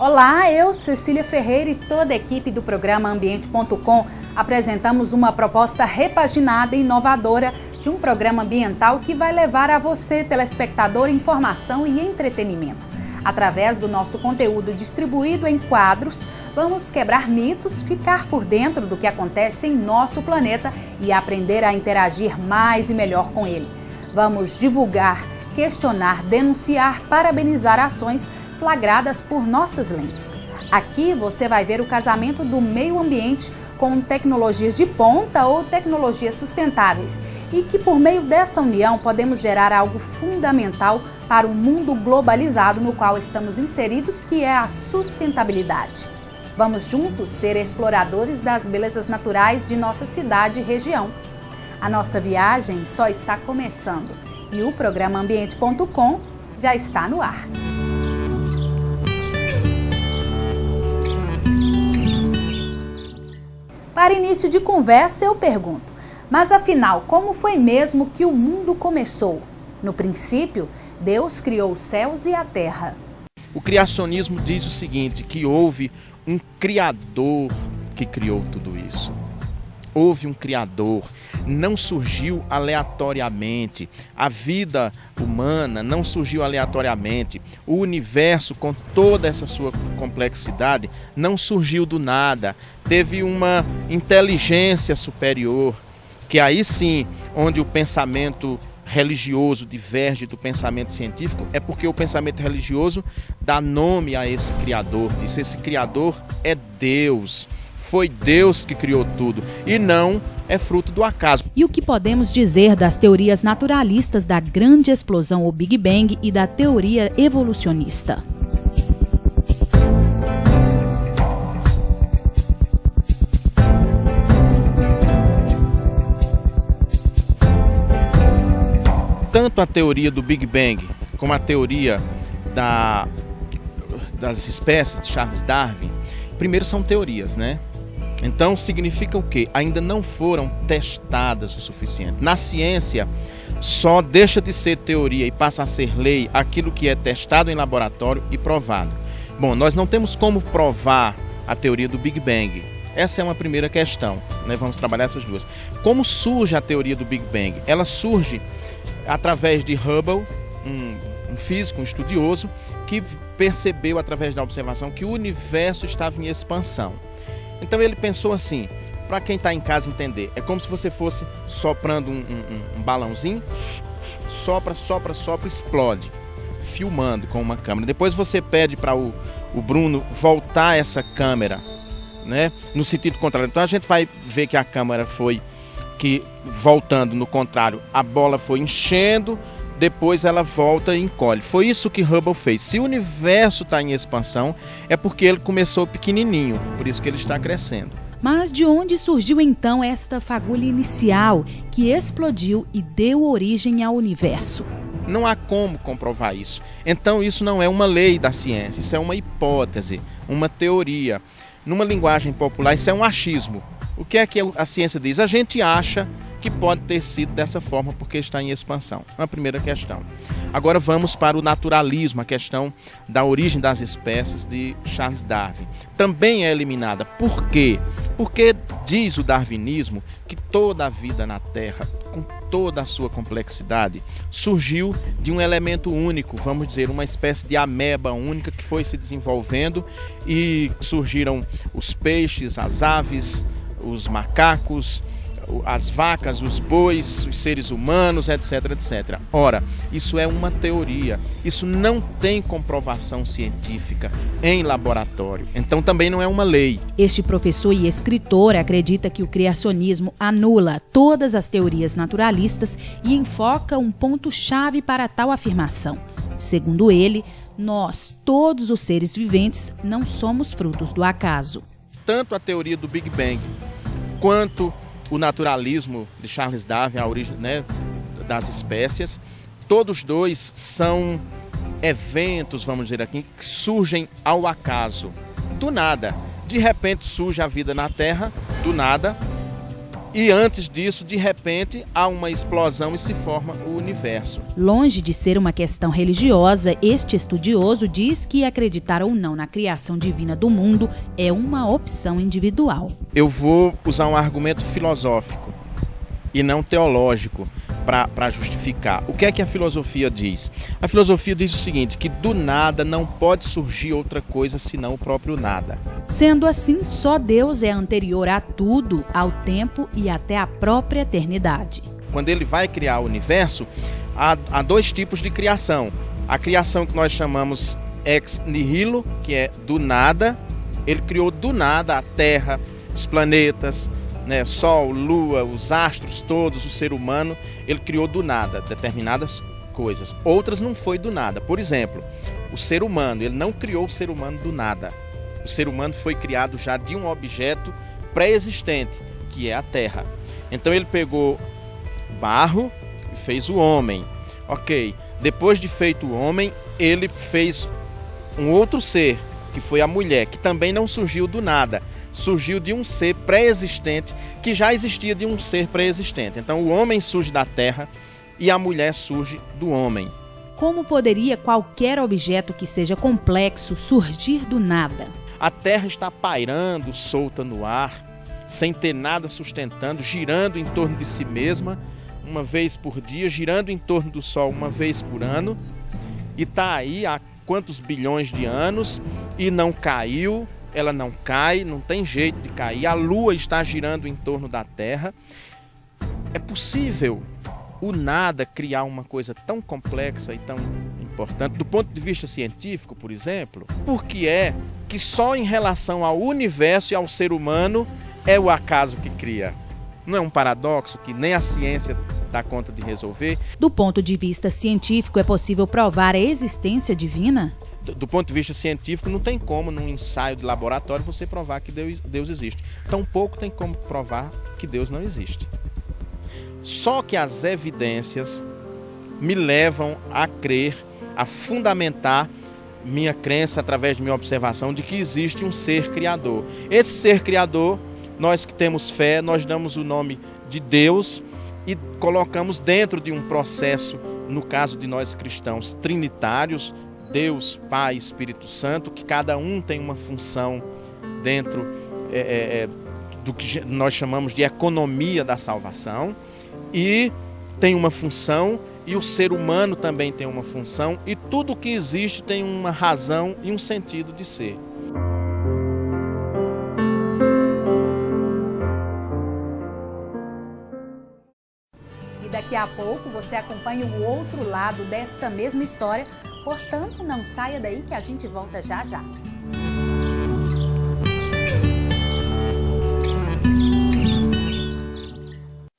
Olá, eu, Cecília Ferreira e toda a equipe do programa Ambiente.com apresentamos uma proposta repaginada e inovadora de um programa ambiental que vai levar a você, telespectador, informação e entretenimento. Através do nosso conteúdo distribuído em quadros, vamos quebrar mitos, ficar por dentro do que acontece em nosso planeta e aprender a interagir mais e melhor com ele. Vamos divulgar, questionar, denunciar, parabenizar ações flagradas por nossas lentes. Aqui você vai ver o casamento do meio ambiente com tecnologias de ponta ou tecnologias sustentáveis e que por meio dessa união podemos gerar algo fundamental para o mundo globalizado no qual estamos inseridos, que é a sustentabilidade. Vamos juntos ser exploradores das belezas naturais de nossa cidade e região. A nossa viagem só está começando e o programa Ambiente.com já está no ar. Para início de conversa, eu pergunto, mas afinal, como foi mesmo que o mundo começou? No princípio, Deus criou os céus e a terra. O criacionismo diz o seguinte, que houve um Criador que criou tudo isso. Houve um Criador, não surgiu aleatoriamente. A vida humana não surgiu aleatoriamente. O universo, com toda essa sua complexidade, não surgiu do nada. Teve uma inteligência superior, que aí sim, onde o pensamento religioso diverge do pensamento científico, é porque o pensamento religioso dá nome a esse Criador. Diz, esse Criador é Deus. Foi Deus que criou tudo e não é fruto do acaso. E o que podemos dizer das teorias naturalistas da grande explosão ou Big Bang e da teoria evolucionista? Tanto a teoria do Big Bang como a teoria das espécies de Charles Darwin, primeiro são teorias, né? Então significa o quê? Ainda não foram testadas o suficiente. Na ciência, só deixa de ser teoria e passa a ser lei aquilo que é testado em laboratório e provado. Bom, nós não temos como provar a teoria do Big Bang. Essa é uma primeira questão, né? Vamos trabalhar essas duas. Como surge a teoria do Big Bang? Ela surge através de Hubble, um físico, um estudioso, que percebeu através da observação que o universo estava em expansão. Então ele pensou assim, para quem está em casa entender, é como se você fosse soprando um balãozinho, sopra, sopra, sopra, explode, filmando com uma câmera. Depois você pede para o Bruno voltar essa câmera, né, no sentido contrário. Então a gente vai ver que a câmera foi voltando no contrário, a bola foi enchendo, depois ela volta e encolhe. Foi isso que Hubble fez. Se o universo está em expansão, é porque ele começou pequenininho, por isso que ele está crescendo. Mas de onde surgiu então esta fagulha inicial que explodiu e deu origem ao universo? Não há como comprovar isso. Então isso não é uma lei da ciência, isso é uma hipótese, uma teoria. Numa linguagem popular, isso é um achismo. O que é que a ciência diz? A gente acha que pode ter sido dessa forma porque está em expansão. Uma primeira questão. Agora vamos para o naturalismo, a questão da origem das espécies de Charles Darwin. Também é eliminada. Por quê? Porque diz o darwinismo que toda a vida na Terra, com toda a sua complexidade, surgiu de um elemento único, vamos dizer, uma espécie de ameba única que foi se desenvolvendo e surgiram os peixes, as aves, os macacos, as vacas, os bois, os seres humanos, etc, etc. Ora, isso é uma teoria, isso não tem comprovação científica em laboratório, então também não é uma lei. Este professor e escritor acredita que o criacionismo anula todas as teorias naturalistas e enfoca um ponto-chave para tal afirmação. Segundo ele, nós, todos os seres viventes, não somos frutos do acaso. Tanto a teoria do Big Bang quanto o naturalismo de Charles Darwin, a origem, né, das espécies, todos dois são eventos, vamos dizer aqui, que surgem ao acaso, do nada. De repente surge a vida na Terra, do nada, E antes disso, de repente, há uma explosão e se forma o universo. Longe de ser uma questão religiosa, este estudioso diz que acreditar ou não na criação divina do mundo é uma opção individual. Eu vou usar um argumento filosófico e não teológico para justificar. O que é que a filosofia diz? A filosofia diz o seguinte, que do nada não pode surgir outra coisa senão o próprio nada. Sendo assim, só Deus é anterior a tudo, ao tempo e até à própria eternidade. Quando ele vai criar o universo, há dois tipos de criação. A criação que nós chamamos ex nihilo, que é do nada. Ele criou do nada a Terra, os planetas, né, Sol, Lua, os astros todos, o ser humano. Ele criou do nada determinadas coisas. Outras não foi do nada. Por exemplo, o ser humano, ele não criou o ser humano do nada. O ser humano foi criado já de um objeto pré-existente, que é a Terra. Então ele pegou barro e fez o homem. Ok, depois de feito o homem, ele fez um outro ser, que foi a mulher, que também não surgiu do nada. Surgiu de um ser pré-existente, que já existia de um ser pré-existente. Então o homem surge da terra e a mulher surge do homem. Como poderia qualquer objeto que seja complexo surgir do nada? A terra está pairando, solta no ar, sem ter nada sustentando, girando em torno de si mesma, uma vez por dia, girando em torno do sol uma vez por ano, e está aí há quantos bilhões de anos e não caiu. Ela não cai, não tem jeito de cair. A Lua está girando em torno da Terra. É possível o nada criar uma coisa tão complexa e tão importante, do ponto de vista científico, por exemplo? Por que é que só em relação ao universo e ao ser humano é o acaso que cria? Não é um paradoxo que nem a ciência dá conta de resolver? Do ponto de vista científico, é possível provar a existência divina? Do ponto de vista científico, não tem como, num ensaio de laboratório, você provar que Deus existe. Tampouco tem como provar que Deus não existe. Só que as evidências me levam a crer, a fundamentar minha crença através de minha observação de que existe um ser criador. Esse ser criador, nós que temos fé, nós damos o nome de Deus e colocamos dentro de um processo, no caso de nós cristãos trinitários, Deus, Pai, Espírito Santo, que cada um tem uma função dentro do que nós chamamos de economia da salvação, e tem uma função, e o ser humano também tem uma função, e tudo que existe tem uma razão e um sentido de ser. E daqui a pouco você acompanha o outro lado desta mesma história. Portanto, não saia daí que a gente volta já já.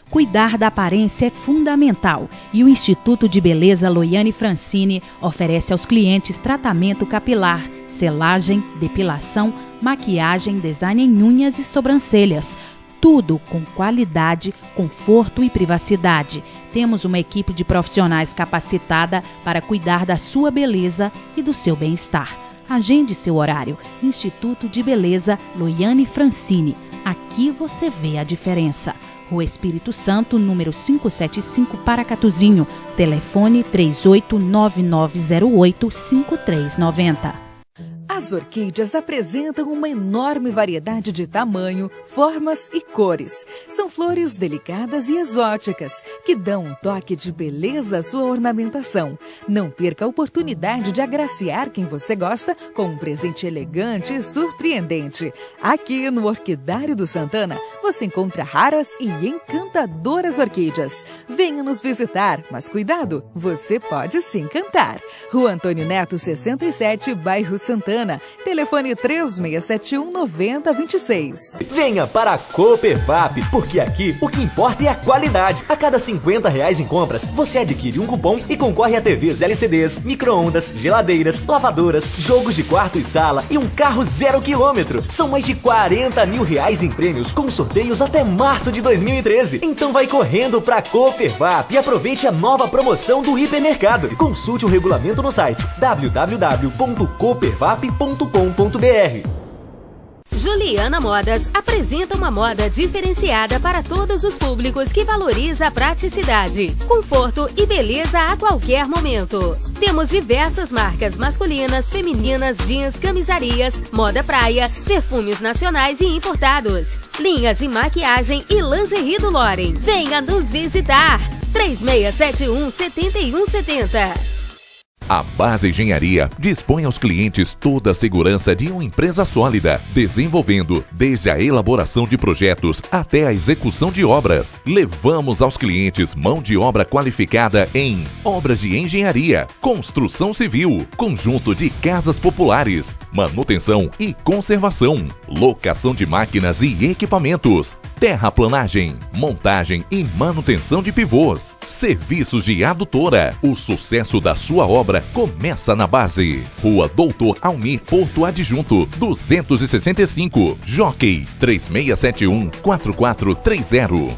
Cuidar da aparência é fundamental e o Instituto de Beleza Loiane Francini oferece aos clientes tratamento capilar, selagem, depilação, maquiagem, design em unhas e sobrancelhas. Tudo com qualidade, conforto e privacidade. Temos uma equipe de profissionais capacitada para cuidar da sua beleza e do seu bem-estar. Agende seu horário. Instituto de Beleza Loiane Francini. Aqui você vê a diferença. Rua Espírito Santo, número 575, Paracatuzinho. Telefone 3899085390. As orquídeas apresentam uma enorme variedade de tamanho, formas e cores. São flores delicadas e exóticas, que dão um toque de beleza à sua ornamentação. Não perca a oportunidade de agraciar quem você gosta com um presente elegante e surpreendente. Aqui no Orquidário do Santana, você encontra raras e encantadoras orquídeas. Venha nos visitar, mas cuidado, você pode se encantar. Rua Antônio Neto, 67, bairro Santana. Telefone 3671-9026. Venha para a Coopervap, porque aqui o que importa é a qualidade. A cada R$50 em compras, você adquire um cupom e concorre a TVs LCDs, micro-ondas, geladeiras, lavadoras, jogos de quarto e sala e um carro 0 km. São mais de R$40 mil em prêmios com sorteios até março de 2013. Então vai correndo para a Coopervap e aproveite a nova promoção do hipermercado. Consulte o regulamento no site www.coopervap.com.br. Juliana Modas apresenta uma moda diferenciada para todos os públicos que valoriza a praticidade, conforto e beleza a qualquer momento. Temos diversas marcas masculinas, femininas, jeans, camisarias, moda praia, perfumes nacionais e importados, linha de maquiagem e lingerie do Loren. Venha nos visitar! 3671-7170. A Base Engenharia dispõe aos clientes toda a segurança de uma empresa sólida, desenvolvendo desde a elaboração de projetos até a execução de obras. Levamos aos clientes mão de obra qualificada em obras de engenharia, construção civil, conjunto de casas populares, manutenção e conservação, locação de máquinas e equipamentos, terraplanagem, montagem e manutenção de pivôs, serviços de adutora. O sucesso da sua obra começa na Base. Rua Doutor Almir Porto Adjunto, 265, Jockey 3671-4430.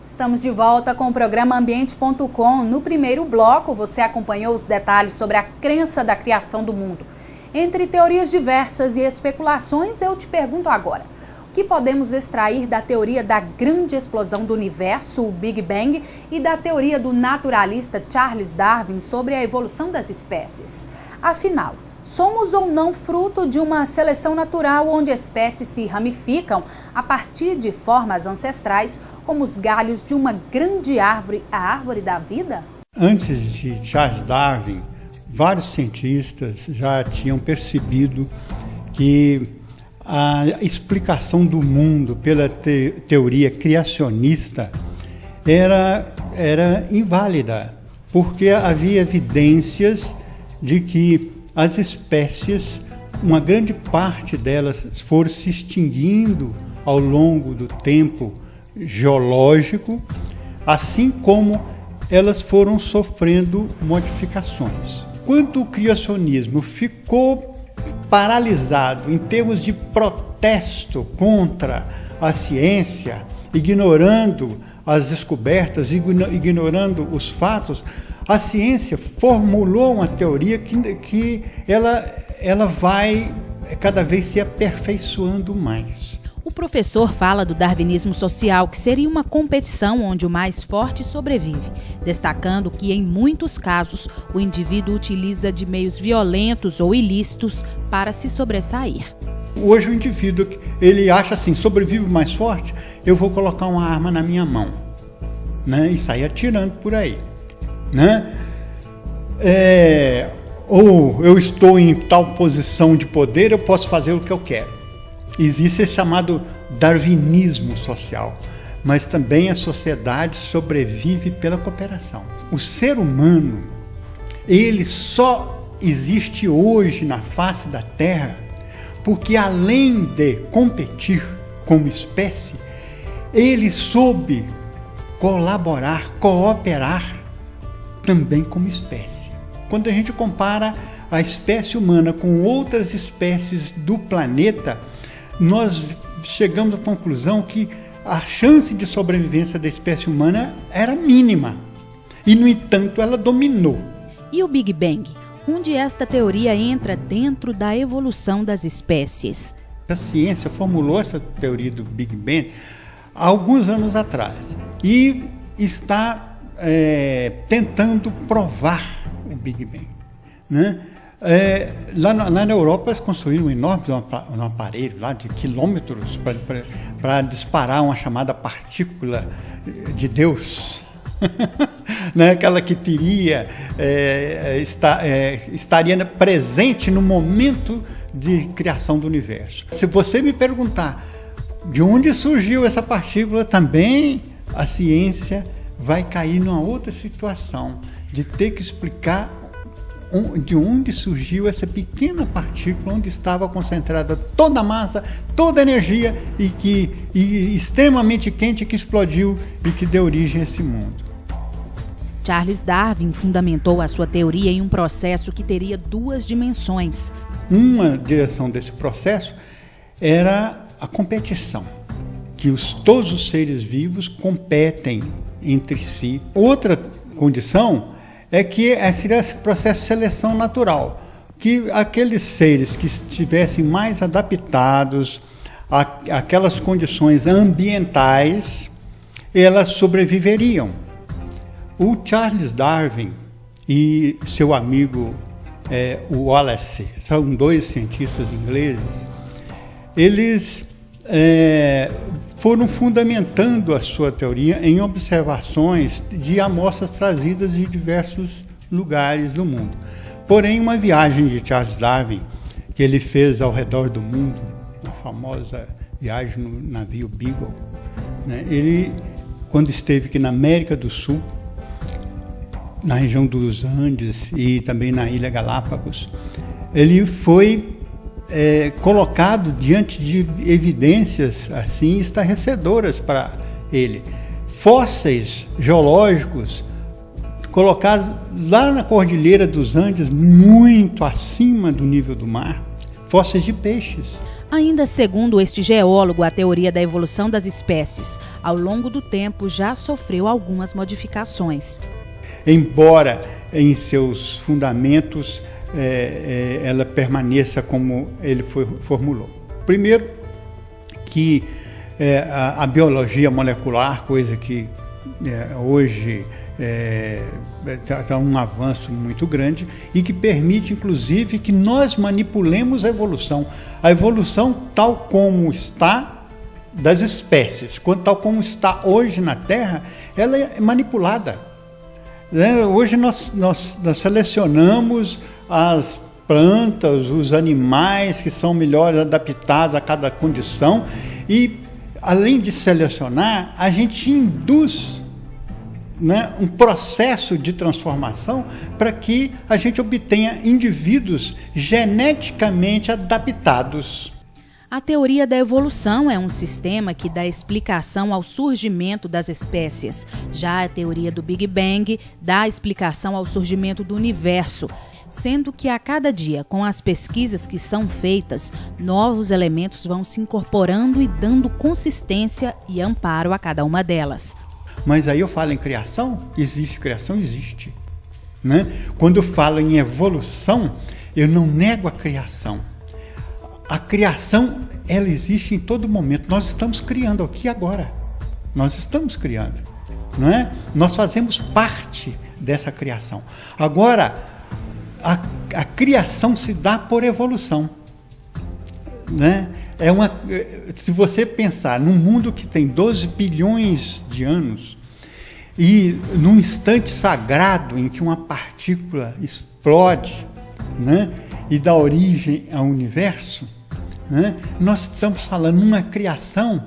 Estamos de volta com o programa Ambiente.com. No primeiro bloco, você acompanhou os detalhes sobre a crença da criação do mundo. Entre teorias diversas e especulações, eu te pergunto agora: o que podemos extrair da teoria da grande explosão do universo, o Big Bang, e da teoria do naturalista Charles Darwin sobre a evolução das espécies? Afinal, somos ou não fruto de uma seleção natural onde espécies se ramificam a partir de formas ancestrais, como os galhos de uma grande árvore, a árvore da vida? Antes de Charles Darwin, vários cientistas já tinham percebido que a explicação do mundo pela teoria criacionista era inválida, porque havia evidências de que as espécies, uma grande parte delas, foram se extinguindo ao longo do tempo geológico, assim como elas foram sofrendo modificações. Quando o criacionismo ficou paralisado em termos de protesto contra a ciência, ignorando as descobertas, ignorando os fatos, a ciência formulou uma teoria que ela vai cada vez se aperfeiçoando mais. O professor fala do darwinismo social, que seria uma competição onde o mais forte sobrevive, destacando que, em muitos casos, o indivíduo utiliza de meios violentos ou ilícitos para se sobressair. Hoje o indivíduo, ele acha assim: sobrevive o mais forte, eu vou colocar uma arma na minha mão, né, e sair atirando por aí, né? Ou eu estou em tal posição de poder, eu posso fazer o que eu quero. Existe esse chamado darwinismo social, mas também a sociedade sobrevive pela cooperação. O ser humano, ele só existe hoje na face da Terra porque, além de competir como espécie, ele soube colaborar, cooperar também como espécie. Quando a gente compara a espécie humana com outras espécies do planeta, nós chegamos à conclusão que a chance de sobrevivência da espécie humana era mínima. E, no entanto, ela dominou. E o Big Bang? Onde esta teoria entra dentro da evolução das espécies? A ciência formulou essa teoria do Big Bang há alguns anos atrás e está tentando provar o Big Bang, né? Lá na Europa eles construíram um enorme aparelho lá de quilômetros para disparar uma chamada partícula de Deus, né? Aquela que estaria presente no momento de criação do universo. Se você me perguntar de onde surgiu essa partícula, também a ciência vai cair numa outra situação de ter que explicar de onde surgiu essa pequena partícula, onde estava concentrada toda a massa, toda a energia e extremamente quente, que explodiu e que deu origem a esse mundo. Charles Darwin fundamentou a sua teoria em um processo que teria duas dimensões. Uma direção desse processo era a competição, que todos os seres vivos competem entre si. Outra condição é que seria esse processo de seleção natural, que aqueles seres que estivessem mais adaptados àquelas condições ambientais, elas sobreviveriam. O Charles Darwin e seu amigo o Wallace, são dois cientistas ingleses, eles foram fundamentando a sua teoria em observações de amostras trazidas de diversos lugares do mundo. Porém, uma viagem de Charles Darwin, que ele fez ao redor do mundo, a famosa viagem no navio Beagle, né? Ele, quando esteve aqui na América do Sul, na região dos Andes e também na Ilha Galápagos, ele foi colocado diante de evidências assim estarrecedoras para ele. Fósseis geológicos colocados lá na Cordilheira dos Andes, muito acima do nível do mar, fósseis de peixes. Ainda segundo este geólogo, a teoria da evolução das espécies, ao longo do tempo, já sofreu algumas modificações. Embora em seus fundamentos ela permaneça como ele formulou. Primeiro, que a biologia molecular, coisa que hoje está um avanço muito grande e que permite, inclusive, que nós manipulemos a evolução. A evolução tal como está das espécies, tal como está hoje na Terra, ela é manipulada. Hoje nós selecionamos as plantas, os animais que são melhores adaptados a cada condição e, além de selecionar, a gente induz, né, um processo de transformação para que a gente obtenha indivíduos geneticamente adaptados. A teoria da evolução é um sistema que dá explicação ao surgimento das espécies. Já a teoria do Big Bang dá explicação ao surgimento do universo, sendo que a cada dia, com as pesquisas que são feitas, novos elementos vão se incorporando e dando consistência e amparo a cada uma delas. Mas aí eu falo em criação, existe. Né? Quando eu falo em evolução, eu não nego a criação. A criação, ela existe em todo momento. Nós estamos criando aqui agora. Nós estamos criando, não é? Nós fazemos parte dessa criação. Agora, a criação se dá por evolução, né? Se você pensar num mundo que tem 12 bilhões de anos e num instante sagrado em que uma partícula explode, né, e dá origem ao universo, né, nós estamos falando de uma criação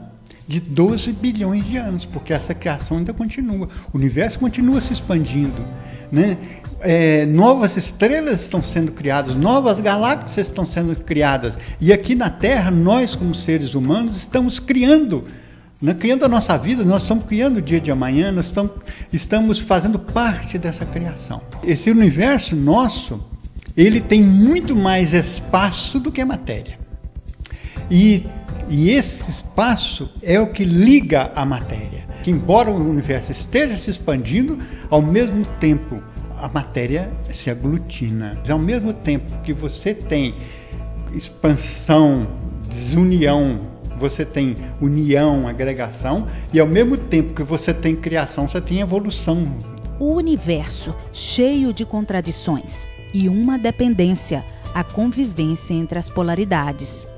de 12 bilhões de anos, porque essa criação ainda continua, o universo continua se expandindo, né? Novas estrelas estão sendo criadas, novas galáxias estão sendo criadas, e aqui na Terra, nós como seres humanos estamos criando, né, criando a nossa vida, nós estamos criando o dia de amanhã, nós estamos fazendo parte dessa criação. Esse universo nosso, ele tem muito mais espaço do que matéria, e esse espaço é o que liga a matéria, que embora o universo esteja se expandindo, ao mesmo tempo a matéria se aglutina. Ao mesmo tempo que você tem expansão, desunião, você tem união, agregação, e ao mesmo tempo que você tem criação, você tem evolução. O universo, cheio de contradições e uma dependência, a convivência entre as polaridades.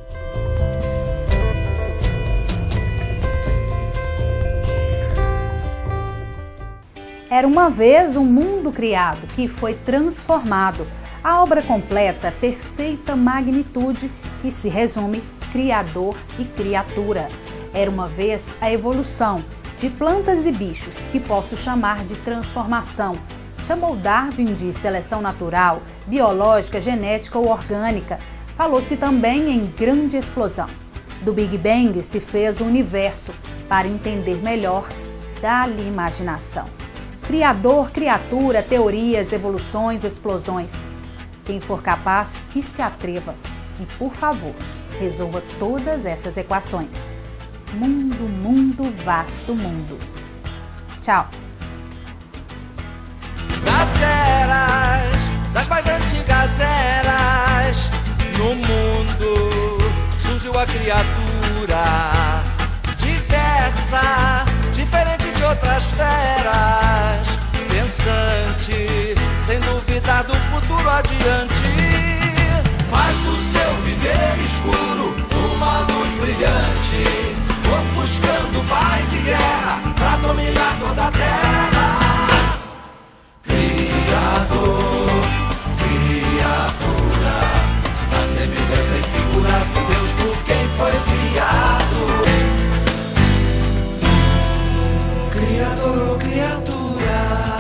Era uma vez um mundo criado que foi transformado. A obra completa, perfeita magnitude, que se resume Criador e Criatura. Era uma vez a evolução de plantas e bichos, que posso chamar de transformação. Chamou Darwin de seleção natural, biológica, genética ou orgânica. Falou-se também em grande explosão. Do Big Bang se fez o universo. Para entender melhor, dá-lhe imaginação. Criador, criatura, teorias, evoluções, explosões. Quem for capaz, que se atreva. E, por favor, resolva todas essas equações. Mundo, mundo, vasto mundo. Tchau. Tá certo. das mais antigas eras. No mundo surgiu a criatura diversa, diferente de outras feras, pensante, sem duvidar do futuro adiante. Faz do seu viver escuro uma luz brilhante, ofuscando paz e guerra pra dominar toda a terra. Criador, criatura, na semelhança e figura do Deus por quem foi criado. Criador ou criatura.